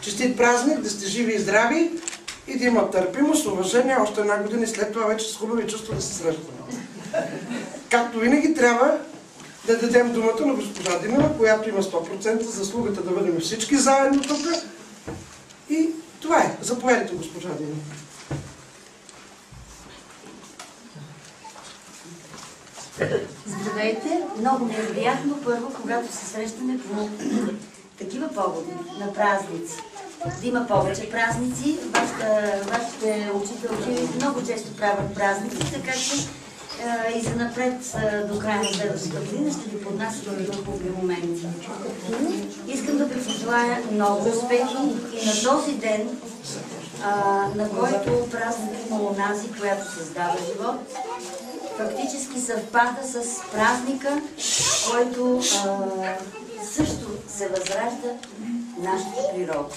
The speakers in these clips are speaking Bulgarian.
Честит празник, да сте живи и здрави и да има търпимост, уважение, още една година и след това вече с хубави чувства да се срещаме. Както винаги трябва да дадем думата на госпожа Димова, която има 100% заслугата да бъдем всички заедно тук. И това е. Заповядайте, госпожа Димова. Здравейте! Много ми е приятно първо, когато се срещаме по такива поводи на празници. Да има повече празници. Вашите учителки много често правят празници, така че и за напред до края на следващата година ще ви поднасят такива хубави моменти. Искам да ви пожелая много успехи и на този ден, на който празник на онази, която създава живот, фактически съвпада с празника, който също се възражда нашата природа.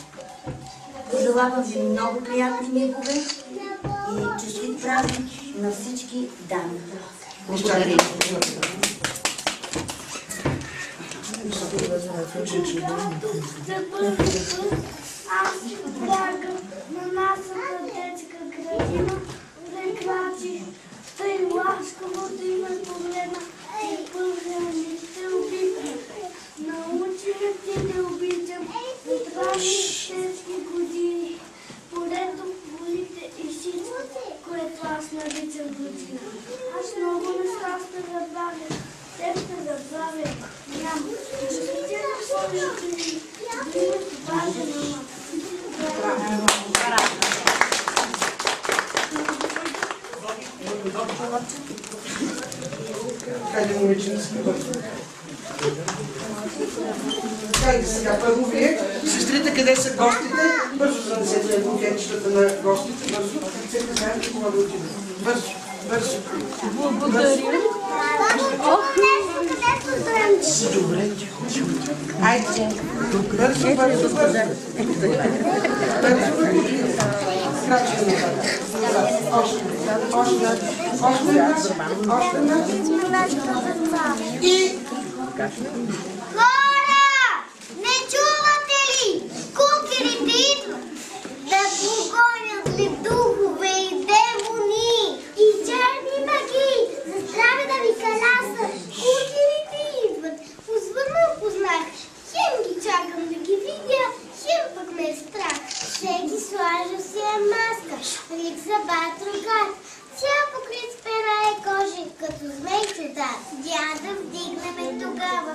Пожелавам ви много приятни мигове и честит празник на всички дами. Благодаря. Аз бягам на нашата детска градина, прекрачих тъй ласкаво да ме погледна и първия ще обичам. Научи ме ти да обичам от ранни детски години. Полето, полите и всичко, което аз наричам година. Аз много неща ще забравя, те ще забравя. Няма. Ще на своите ми, да имат важен ума. Хайде, момиченци, бързо. Хайде сега, първо вие, сестрите, къде са гостите? Бързо занесете букетчетата на гостите, бързо. Всеки знаем, че кога да отиде. Бързо, бързо. Благодаря. Добре, айде. Бързо, бързо, бързо. Бързо. Крачка назад. Още. И... Хора! Не чувате ли? Кукерите идват да погонят ли духове и демони и черни магии за здраве да ви калясат. Кукерите идват. Узвърна познах. Хем ги чакам да ги видя, хем пък ме е страх. Всеки слажа си е маска, лик за батрогар. Цял покрит с пера е кожи, като змейчета. Дяда вдигнеме тогава.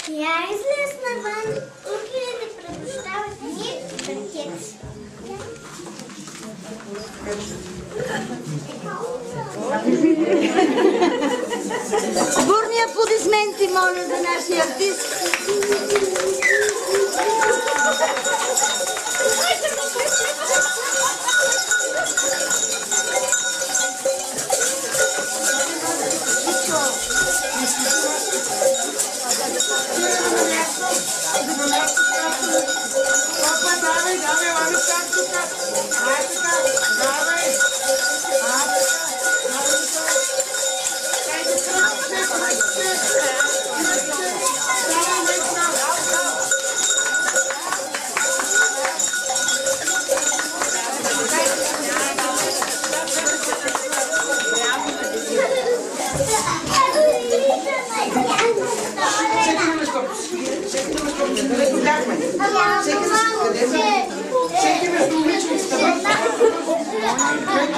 Я излез навън, кукерите предощават ние търкет. Бурни аплодисменти, моля, за нашия артист.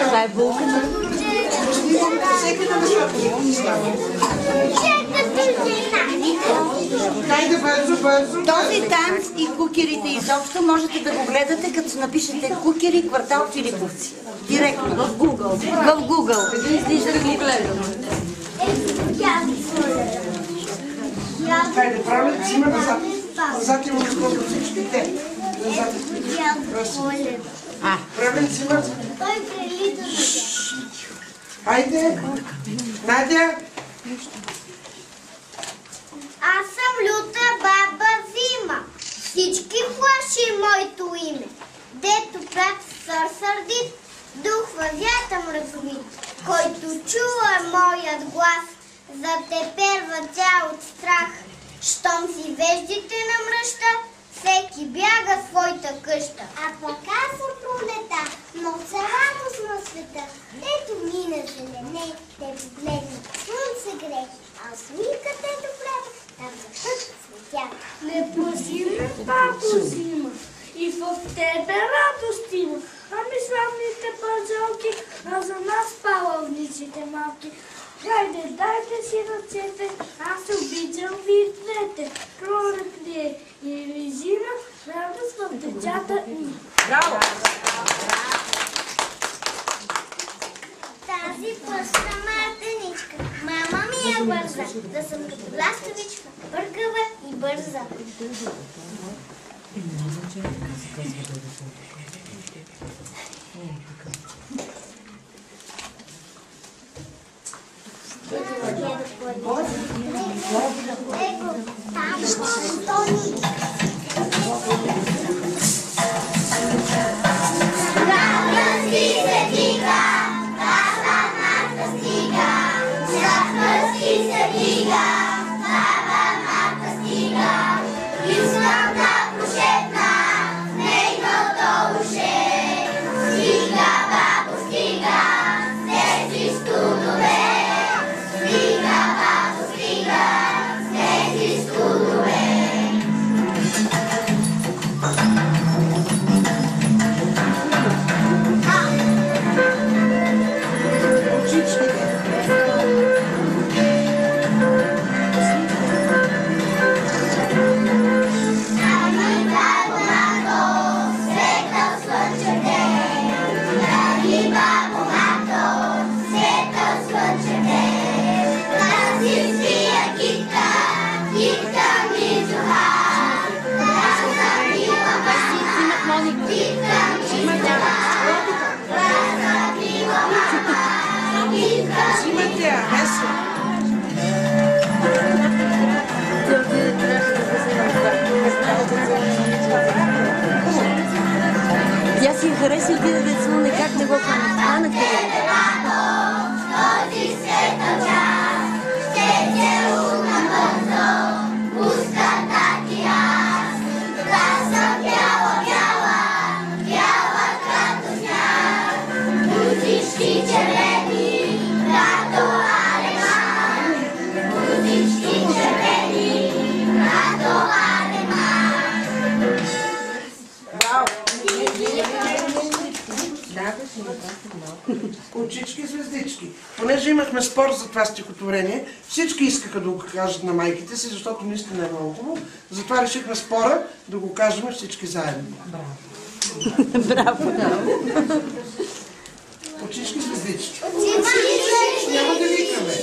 Това е булка. Всеки да Този танц и кукерите изобщо можете да го гледате, като напишете кукери квартал Филиповци. Директно в Google. В Google. Излиза да го гледам. Хайде, правилно си има назад. Назад има възможно всички те. Назад. Правилно си има. Той прилита. Хайде. Надя. Аз съм люта баба Зима. Всички плаши моето име. Дето прат сърдит, дух въвята мръсовит. Който чула моят глас, затеперва тя от страх. Щом си веждите на мръща, всеки бяга в своята къща. А пък аз съм пролета, но са радост на света. Ето мина зелене, те погледна, слънце грехи, а усмивката е добре, там върхът светя. Не позима, папо зима, и в тебе радост има. Ами славните пазалки, а за нас палавниците малки. Хайде, дайте си ръцете, аз обичам ви двете. Пролет ли е или зима, радост в децата има. Браво! Тази пъстра мартеничка, мама ми е бърза, да съм като ластовичка, бъргава и бърза. Тя си хареса и тия деца, но как не го хванахте. Очички звездички. Понеже имахме спор за това стихотворение, всички искаха да го кажат на майките си, защото наистина е много хубаво. Затова решихме спора да го кажем всички заедно. Браво! Очички звездички. Очички! Няма да викаме.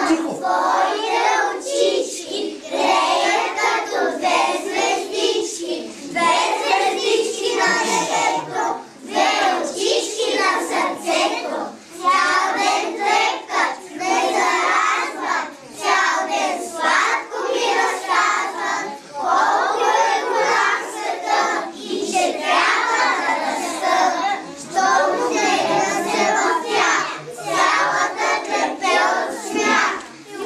Тихо! Твоите очички греят като две звездички. Две звездички на небето, две очички на сърцето. Цял ден трепкат, не заразват, цял ден сладко ми разказват. Колко е голям света и че трябва да растат. Щом отделя се в тях, цялата трепела от смях.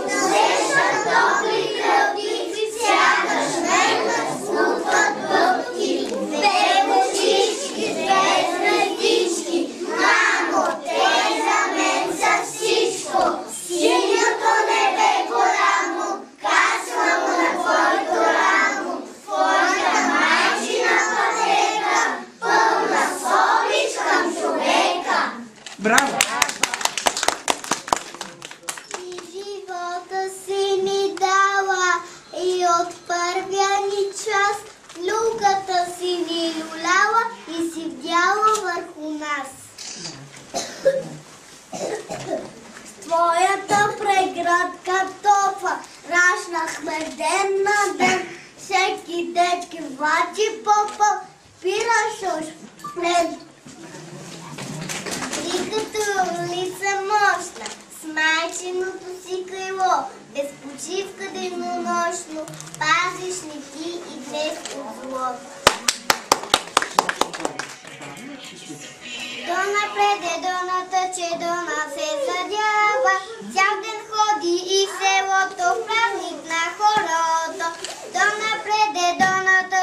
Усещат топли кръвки, сякаш мен смутват бъбки. Две очички, две звездички, мамо, те за мен са всичко. Синьото небе голямо, качва му на твоето рамо. Твоята майчина пътека, пълна с обич към човека. Браво! И живота си ни дала, и от първия ни час люката си ни люляла и си вдяла върху нас. С твоята преградка топа рашнахме ден на ден. Всеки дечки влачи попа, пираш уж в плен. И като улица мощна, с майчиното си крило, без почивка денонощно, пазиш ни ти и днес от зло. До напреде, до натъче, до нас се задява, цял ден ходи и селото, празник на хорото. До напреде, до натъче,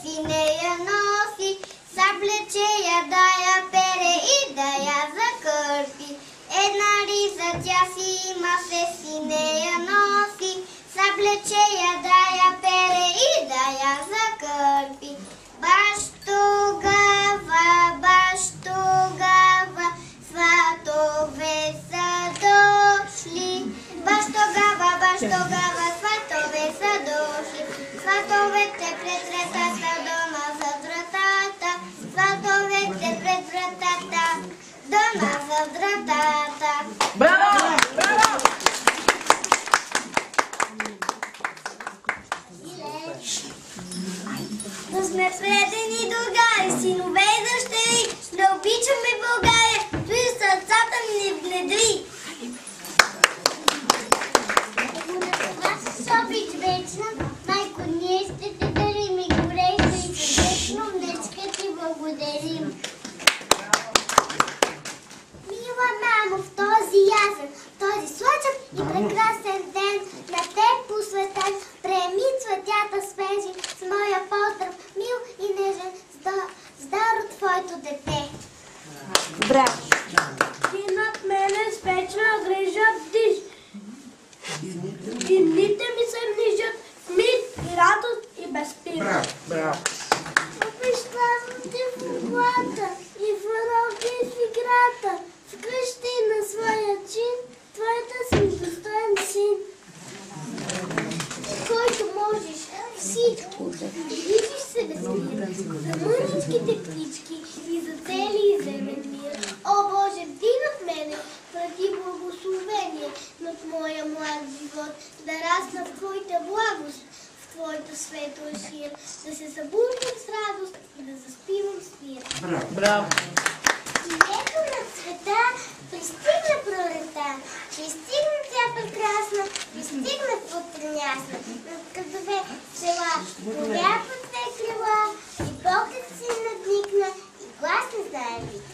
си не я носи, заплече я да я пере и да я закърпи. Една риза тя си има, се си не я носи, заплече я да я пере и да я закърпи. Баш тогава, сватове са дошли. Баш тогава, сватове са дошли. Сватовете пред вратата, дома зад вратата. Сватовете пред вратата, дома зад вратата. Браво! Браво! Да сме предени другари, синове и дъщери, да обичаме България, дори сърцата ми не внедри. Обич вечна, майко, ние ще те дарим и горейко и сърдечно, млечка ти благодарим. Мила мамо, в този ясен, в този слънчев и прекрасен ден, на теб посветен, приеми цветята свежи с моя поздрав, мил и нежен, здаро твоето дете. Браво! Ти над мене с вечна грижа бдиш. И дните ми се мнижат в мир и радост и безпир. Браво! Обещавам ти в оглата и в роки и в играта, в къщи на своя чин, твоята си достоен син. Който можеш всичко, движиш се безмир, за мъничките птички и за целия земен мир. О Боже, бди над мене, прави благословение над моя млад живот, да расна в Твоята благост, в Твоето светло шир, да се събуждам с радост и да заспивам с мир. Браво! И ето на света пристигна пролета, пристигна тя прекрасна, пристигна потрясна, над градове села, горя по две крила, и Богът си надникна, и глас не знае вика.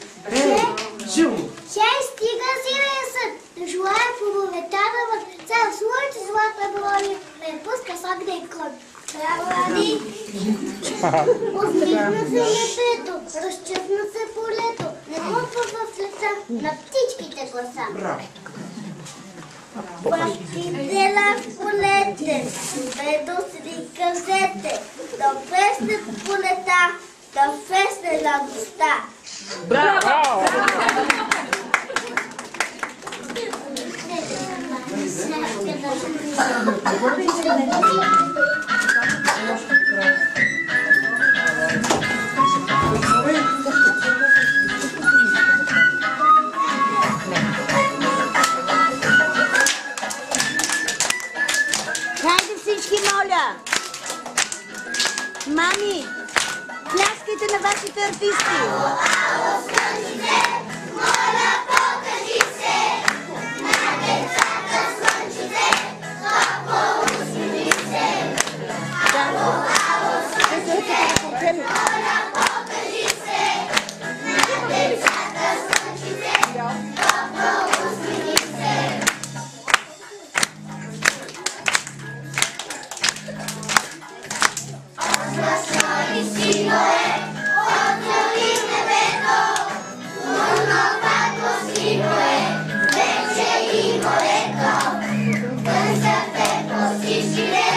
Силно! Чай стига силен съд, да желая хубавета да вътреца, в своите злата брони, да я пуска с огня и кон. Браво, Ади! Усмихна се небето, разчъсна се полето, не хлопва в лица на птичките гласа. Браво! Птичките в полете, бедо сри казете, да песне в полета, да песне радостта. Браво! Хайде всички, моля! Мами, пляскайте на вашите артисти! Моля, покажи се на децата слънчите, топло усмихни се. Ало, слънчите, моля, покажи се на децата слънчите, топло усмихни се. Отвъснови силое, отвори небето, лунопако сиво е, вече и морето. Търсете по всичките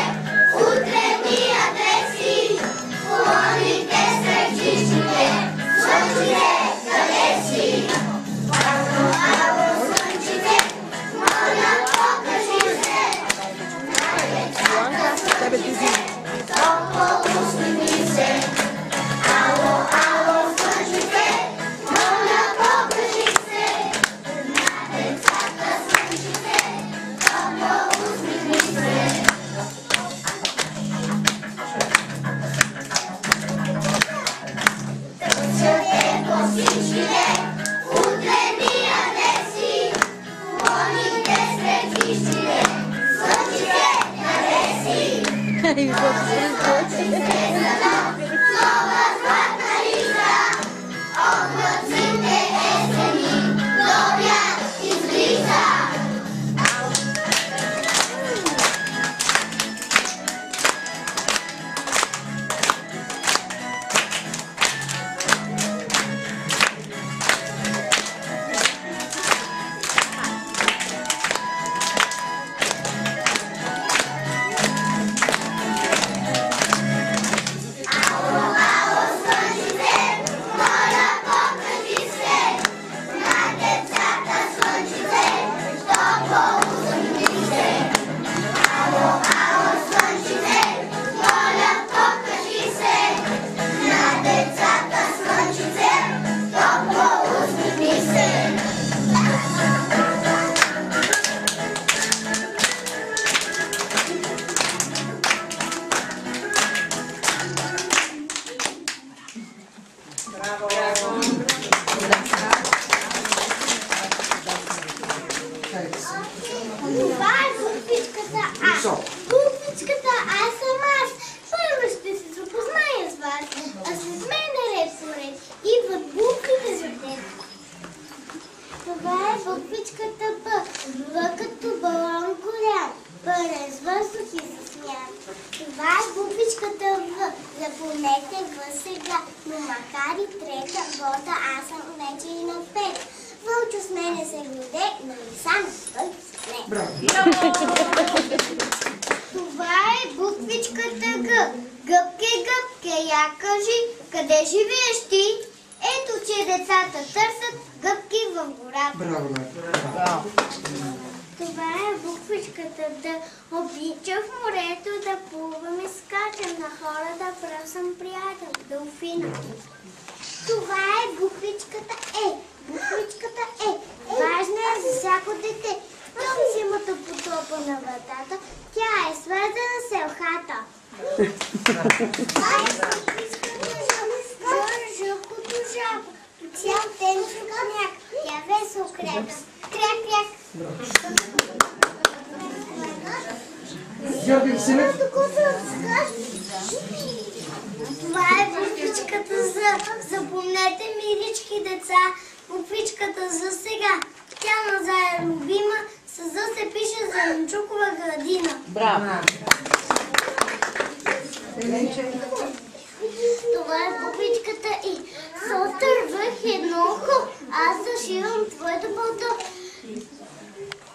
утренни адреси, колоните сред чичите, слънчите, къде си? Ало, слънчите, моля, покажи се на децата слънчите, топло усмихни се. Запомнете в сега, но макар и трета вода, аз съм вече и на пет. Вълчо с мене се роде, но и сам той с не. Браво! Това е буквичката Г. Гъбке, гъбке, я кажи, къде живееш ти? Ето, че децата търсят гъбки в гората. Браво, Браво! Това е буквичката Д. Обичам в морето да плувам и скачам, на хората прав съм приятел, делфина. Това е буквичката Е. Буквичката Е. Важна е за всяко дете. Щом зимата потопа на вратата, тя е свързана с елхата. Това е буквичката Ж. Жълкото жаба. Цял ден чукняк. Тя весело кряка. Кряк, кряк. Георги Василев. Това е буквичката З. Запомнете, милички деца, буквичката З сега. Тя назад е любима, с З се пише Зеленчукова градина. Браво! Това е буквичката И. С остър върх едно ухо, аз зашивам твоето пълто.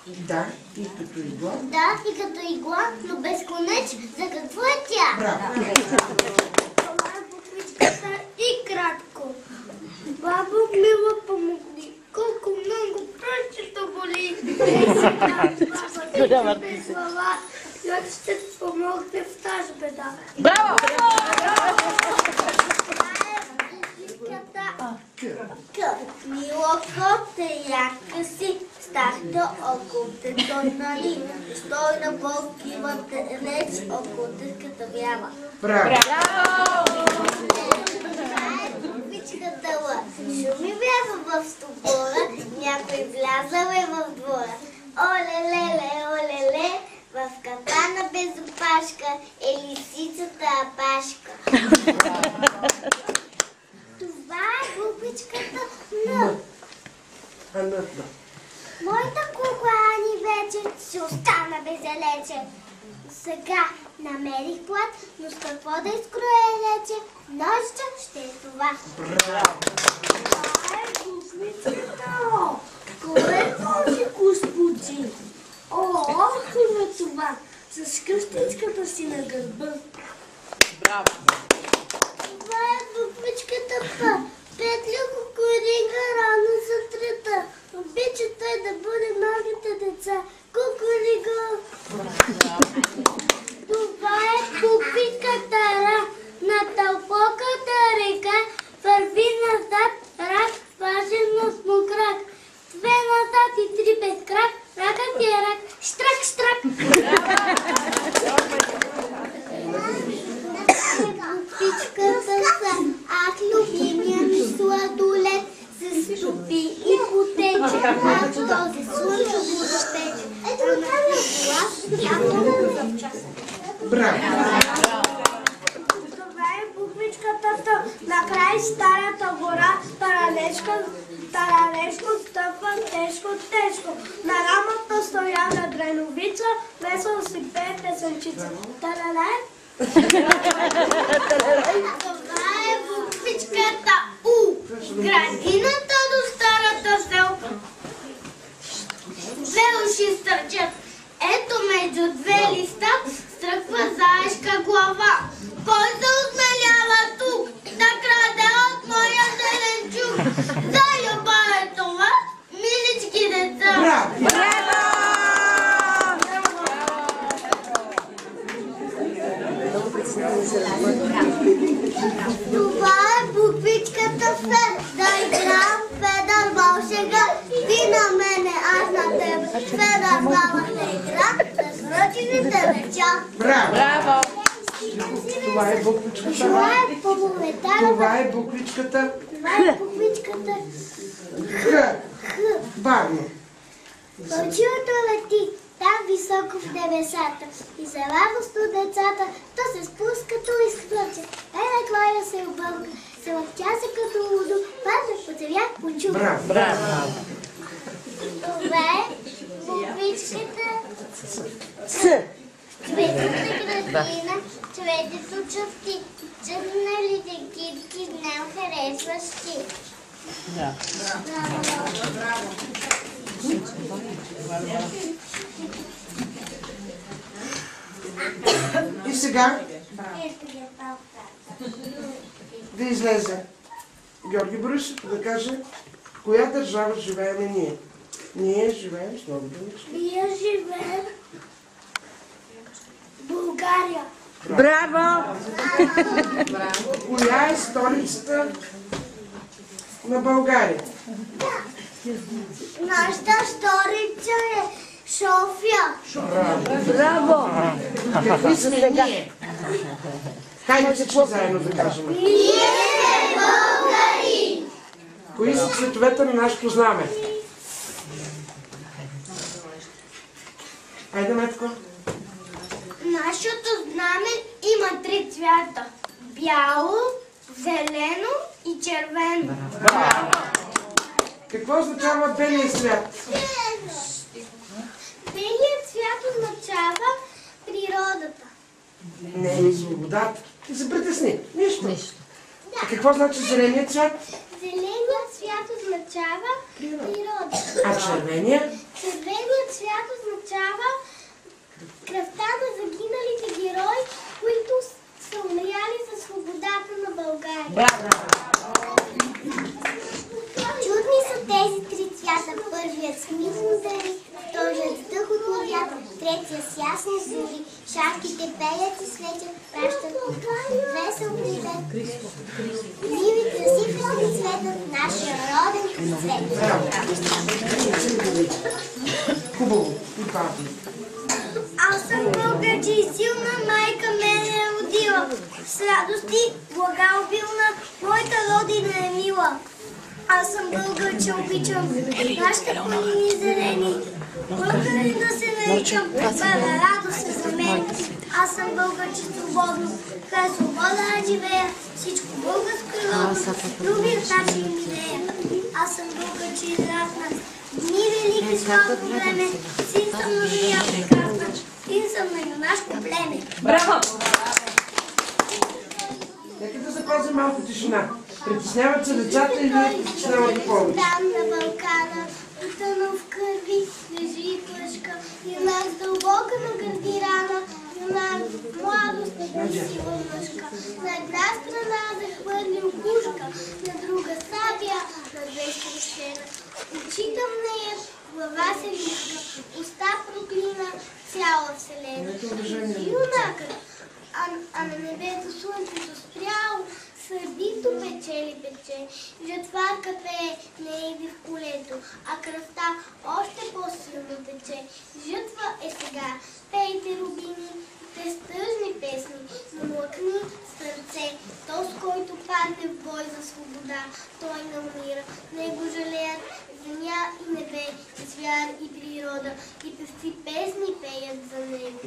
Да, и като игла. Да, и като игла, но без конеч. За какво е тя? Браво! Това е буквичката И кратко. Бабо, мила, помогни. Колко много пръчето боли. Баба, ти без глава. Как ще помогне в тази беда? Браво! К. Мила коте, яка си, стахта около тето, нали? Стой на болкивата реч, около тъската вява. Браво! Това е буквичката Л. Шуми вява в стопора, някой влязал е в двора. Оле-леле, оле-ле, в капана без опашка е лисицата Апашка. Това е буквичката Н. Моята кукла Ани вече ще остана без елече. Сега намерих плат, но с какво да изкроя лече? Ножича ще е това. Това е буквичката О. Кой е този господин? Ох, има това, с къщичката си на гърба. Браво! Това е буквичката П. Петля кукурига рано сутринта. Обича той да бъде малките деца. Кукурига. Това е буквичката Р. На тълпоката река върви назад рак, важен нос му крак. Две назад и три без крак, ракът е рак. Штрак, штрак. Буквичката С. Ах, любимия ми сладолет се стопи и потече. Ах, този слънчо го запече. Ето на глас, няколко в час. Браво! Това е буквичката Т. Накрай старата гора, таранешко стъпва тежко, тежко. На рамата стоя на дреновица, весело си пее песенчица. Таралай! Това е буквичката У. Градината до старата селка. Две уши стърчат. Ето между две листа стръква заешка глава. Кой се осмелява тук да краде от моя зеленчук? За люба е това, милички деца. Браво! Това е буквичката Ф. Да играм Федър Вълшега. Ти на мене, аз на теб. Федър Вълшега игра, с ръчените веча. Браво! Браво! Това е буквичката Това Х. е побовета. Това е буквичката Това е буквичката Х. Бавно. Вълчилото лети там високо в небесата и за радост от децата то се спуска, то изхвърча. Накрая се обълка, се лъптя се като лудо, падна по земя, почука. Браво! Браво! Това е буквичката С. Цветната градина, цветето чъфти, чъфна всички с днем харесващи. Да. И сега да излезе Георги Борисов да каже в коя държава живеем ние. Ние живеем с много думички. Ние живеем в България. Браво! Коя е столицата на България? Нашата столица е София. Браво! Какви сме ние? Хайде всички заедно да кажем. Ние сме българи. Кои са цветовете на нашето знаме? Хайде, Метко. Нашето знаме има 3 цвята. Бяло, зелено и червено. Какво означава белия свят? Белият цвят означава природата. Не, свободата. Ти се притесни. Нищо. А какво значи зеления цвят? Зеленият цвят означава природа. А червения? Червеният цвят означава кръвта на загиналите герои, които са умряли за свободата на България. Чудни са тези 3 цвята. Първият с мирно дари, вторият с дъхотно вятър, третия с ясни зори. Шарките пеят и светят, пращат весел привет. Ливите сифрани цветът, нашия роден цвет. Хубаво. И бавно. Аз съм българче и силна майка мене е родила. С радости, блага обилна, моята родина е мила. Аз съм българче, обичам нашите планини зелени. Българин да се наричам, бъда радост е за мен. Аз съм българче свободно, край свобода да живея. Всичко българско и родно, любим начин идея. Аз съм българче израснат, дни велики славно време. Син съм на земя прекрасна, син съм на юнашко племе. Браво! Нека да запазим малко тишина. Притесняват се децата и вие притеснявате повече. Там на Балкана, потънал в кърви, лежи и плъшка. Юнак с дълбока на гърди рана, юнак младост и сила мъжка. На една страна захвърлил пушка, на друга сабя, на две струшена. Очита в нея, глава се вижда, уста проклина, цяла вселена. Юнакът, а на небето слънцето спряло, сърдито пече. Жатварката не иде в полето, а кръвта още по-силно тече. Жътва е сега, пейте рубини, те стъжни песни, млъкни сърце. То, с който падне в бой за свобода, той не умира. Него жалеят земя и небе, звяр и природа, и певци песни пеят за него.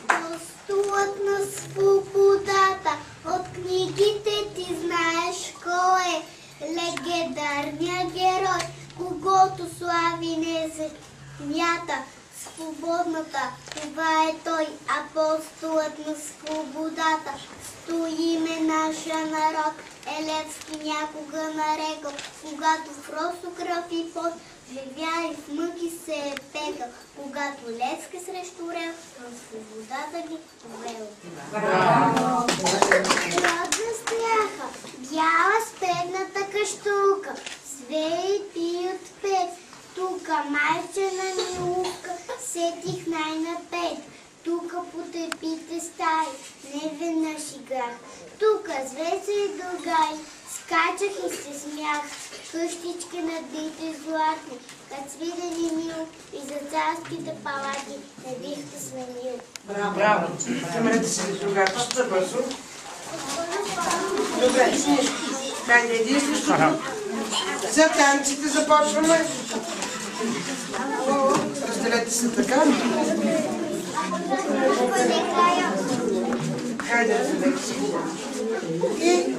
Постулът на свободата, от книгите ти знаеш кой е легендарният герой, когото слави не земята. Свободната, това е той, апостолът на свободата. Стоиме нашия народ, Елевски някога нарекал, когато в росо кръв и пот живя и в мъки се е пекал, когато Левски срещу рел, на свободата ги повел. Родна стояха, бяла спредната каштулка, звери пият пет. Тука майчена милувка, сетих най-напред. Тука потърпите стаи, не веднъж играх. Тука звездри и другай, скачах и се смях. Къщички надите златни, кът свидени мил, и за царските палати не бихте сменил. Браво! Камерете си другарчета бързо. Добре. Хайде, един срещу друг. За танците започваме. Разделете се така. Хайде, разделете се. И...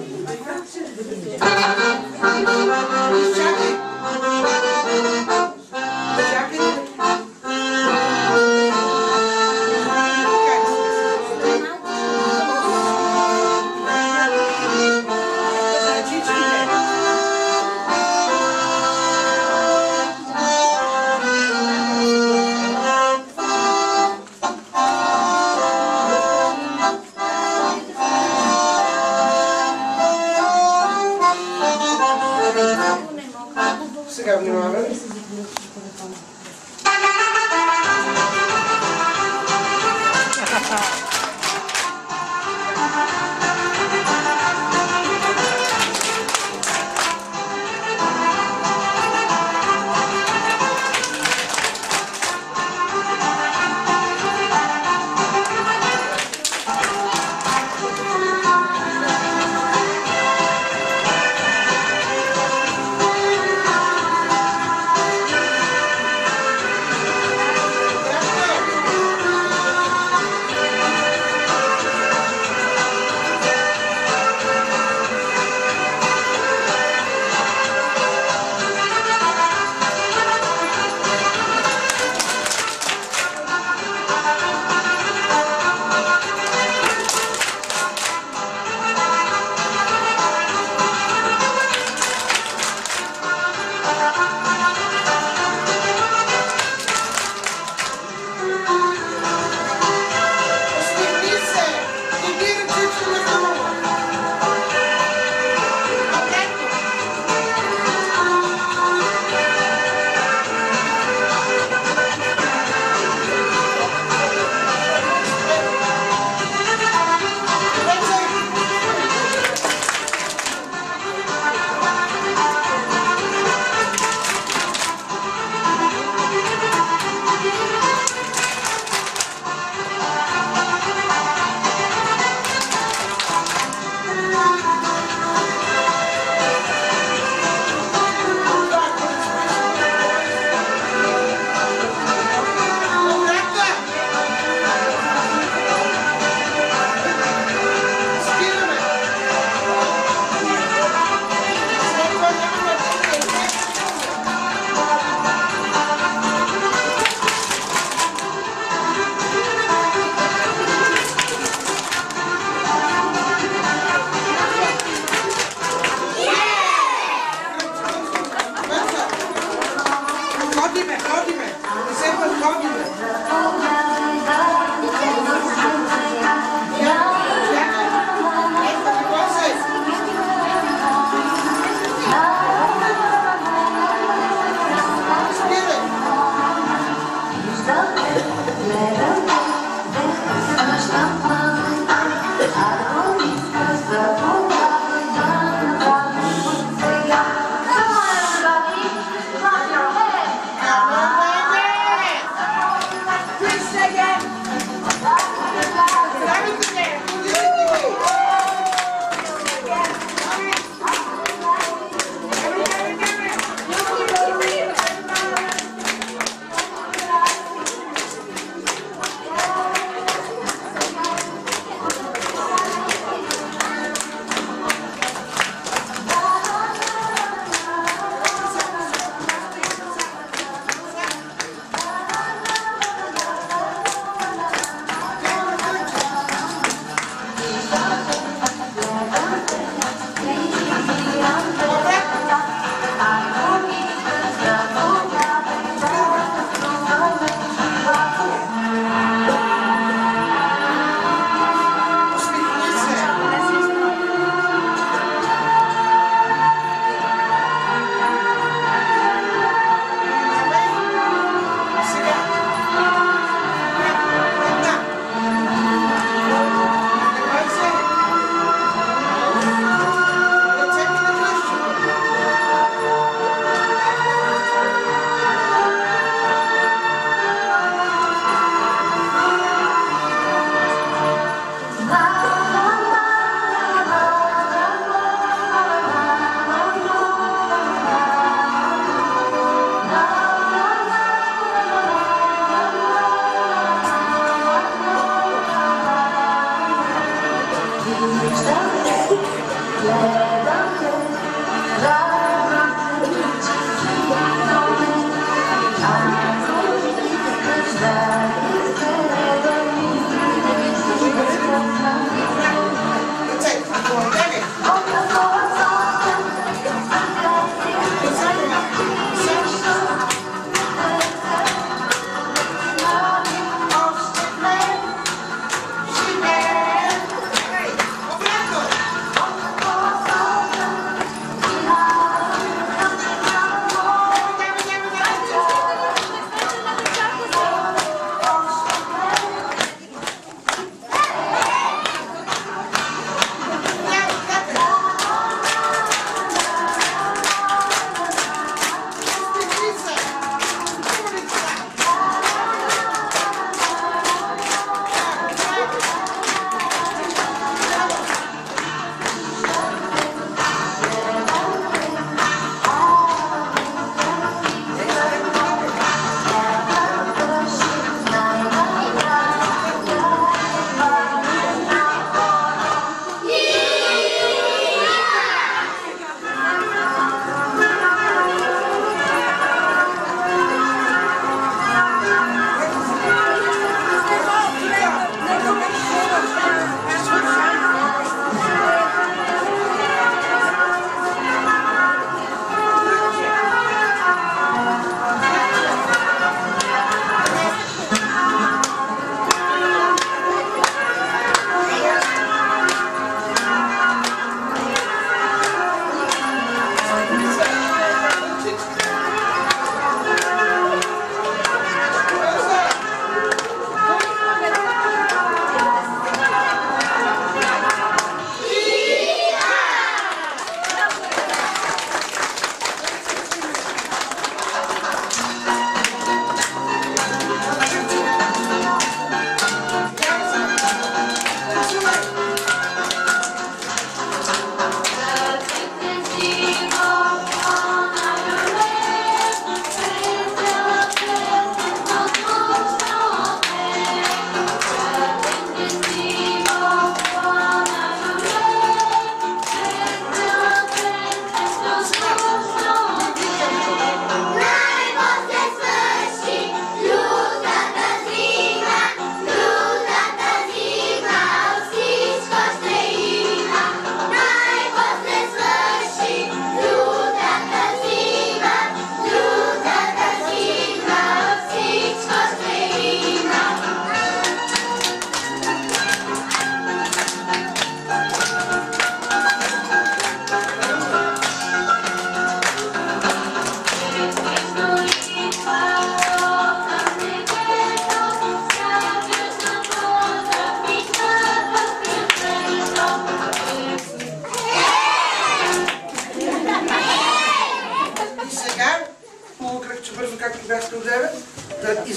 Чакай. Чакай. Сега внимаваме.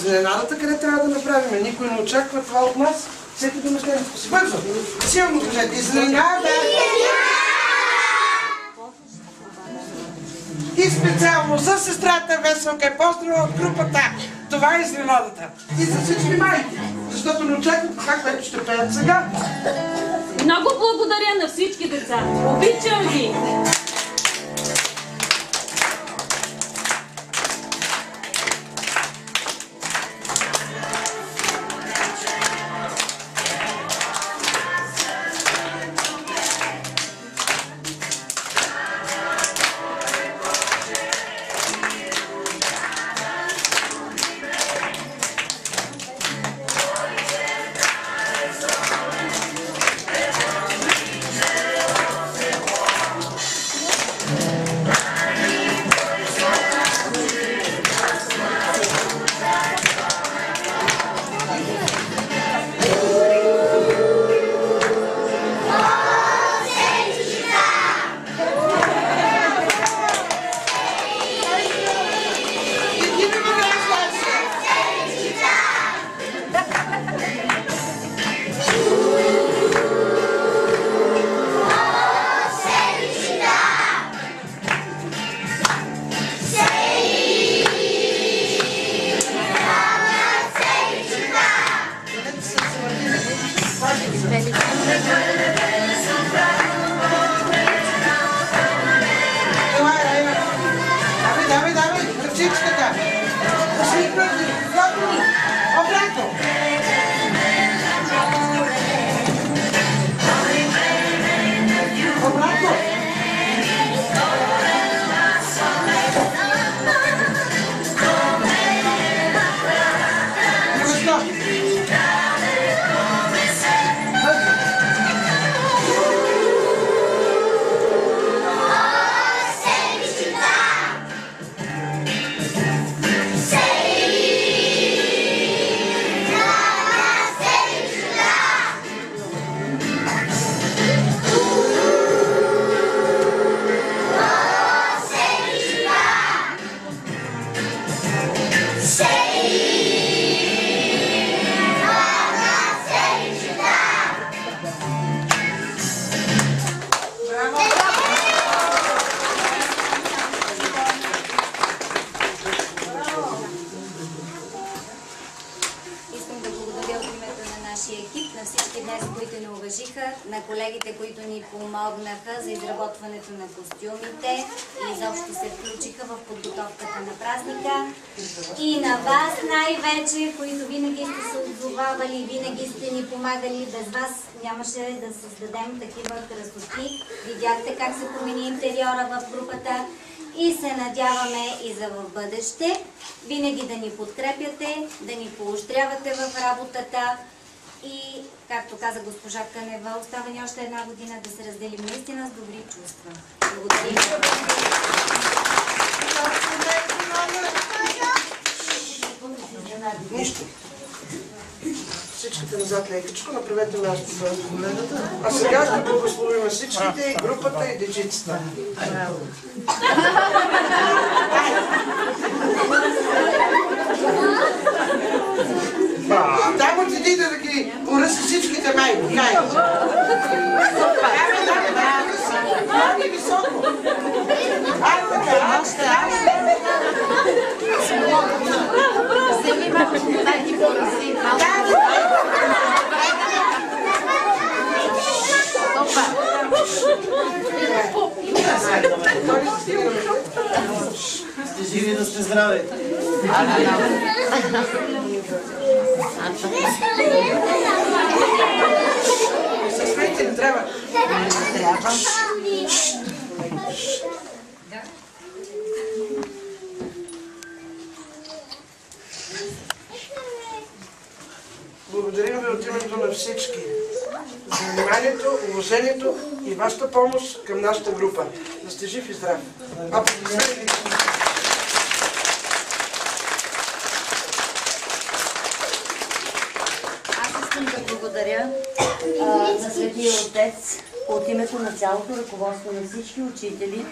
изненадата, къде трябва да направим. Никой не очаква това от нас. Всеки да мъжленство си. Бързо! Силно кажете. Изненада! И специално за сестрата Веселка е поздрава от групата. Това е изненадата. И за всички майки. Защото не очакват това, което ще пеят сега. Много благодаря на всички деца. Обичам ви! На колегите, които ни помогнаха за изработването на костюмите и изобщо се включиха в подготовката на празника. И на вас най-вече, които винаги сте се отзовавали, винаги сте ни помагали. Без вас нямаше да създадем такива красоти. Видяхте как се промени интериора в групата и се надяваме и за в бъдеще винаги да ни подкрепяте, да ни поощрявате в работата. И, както каза госпожа Кънева, остава ни още една година да се разделим наистина с добри чувства. Благодаря. Нищо. Всичките назад лекичко, направете място в коледата. А сега ще благословим всичките, групата и дечицата. Там отиди да ги поръси всичките майки. Айде високо. Айде така. Вземи малко, дай ти поръси. Сте живи, да сте здрави. Съсмейте, не трябва. Благодарим ви от името на всички за вниманието, уважението и вашата помощ към нашата група. Да сте жив и здрав. Аплодисменти. Аз искам да благодаря на Светия Отец от името на цялото ръководство на всички учители,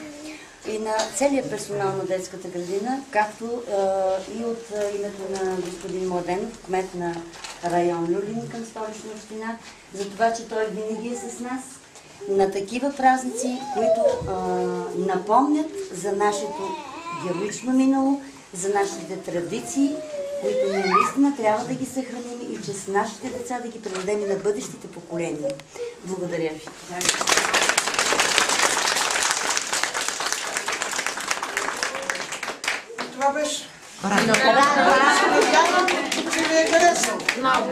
и на целия персонал на детската градина, както и от името на господин Младенов, кмет на район Люлин към Столична община, за това, че той винаги е с нас на такива празници, които напомнят за нашето героично минало, за нашите традиции, които ние наистина трябва да ги съхраним и чрез нашите деца да ги предадем и на бъдещите поколения. Благодаря ви. Това беше. Браво! Надявам, че ви е харесал. Много.